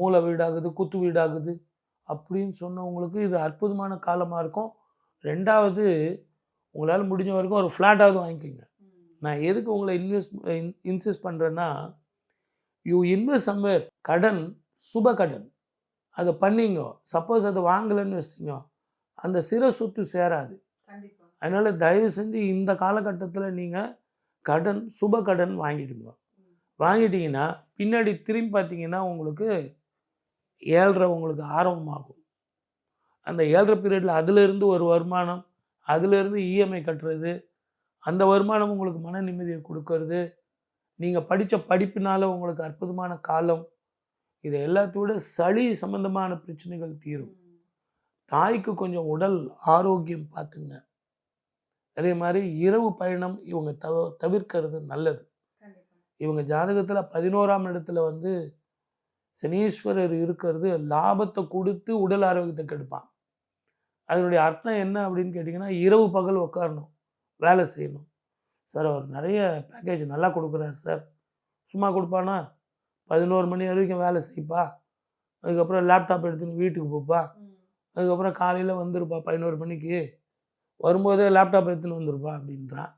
மூல வீடாகுது, குத்து வீடாகுது அப்படின்னு சொன்னவங்களுக்கு இது அற்புதமான காலமாக இருக்கும். 2வது உங்களால் முடிஞ்ச வரைக்கும் ஒரு ஃப்ளாட்டாவது வாங்கிக்கோங்க. நான் எதுக்கு உங்களை இன்சிஸ்ட் பண்ணுறேன்னா, யூ இன்வெஸ்ட் சம்வேர். கடன் சுப கடன், அதை பண்ணிங்க. சப்போஸ் அதை வாங்கலைன்னு வச்சிங்க, அந்த சிற சொத்து சேராது. அதனால் தயவு செஞ்சு இந்த காலகட்டத்தில் நீங்கள் கடன் சுப கடன் வாங்கிடுங்க. வாங்கிட்டீங்கன்னா பின்னாடி திரும்பி பார்த்தீங்கன்னா உங்களுக்கு 7.5 உங்களுக்கு ஆரம்பமாகும். அந்த 7.5 பீரியடில் அதிலிருந்து ஒரு வருமானம், அதிலிருந்து இஎம்ஐ கட்டுறது, அந்த வருமானம் உங்களுக்கு மன நிம்மதியை கொடுக்கறது, நீங்கள் படித்த படிப்பினால் உங்களுக்கு அற்புதமான காலம். இதை எல்லாத்தோட சளி சம்பந்தமான பிரச்சனைகள் தீரும். தாய்க்கு கொஞ்சம் உடல் ஆரோக்கியம் பார்த்துங்க. அதே மாதிரி இரவு பயணம் இவங்க தவிர்க்கிறது நல்லது. இவங்க ஜாதகத்தில் 11ஆம் இடத்துல வந்து சனீஸ்வரர் இருக்கிறது லாபத்தை கொடுத்து உடல் ஆரோக்கியத்தை கெடுப்பான். அதனுடைய அர்த்தம் என்ன அப்படின்னு கேட்டிங்கன்னா, இரவு பகல் உட்காரணும், வேலை செய்யணும். சார் அவர் நிறைய பேக்கேஜ் நல்லா கொடுக்குறாரு சார். சும்மா கொடுப்பானா? 11 மணி வரைக்கும் வேலை செய்ப்பா, அதுக்கப்புறம் லேப்டாப் எடுத்துன்னு வீட்டுக்கு போப்பா, அதுக்கப்புறம் காலையில் வந்துருப்பா 11 மணிக்கு, வரும்போதே லேப்டாப் எடுத்துன்னு வந்துருப்பா அப்படின்றான்.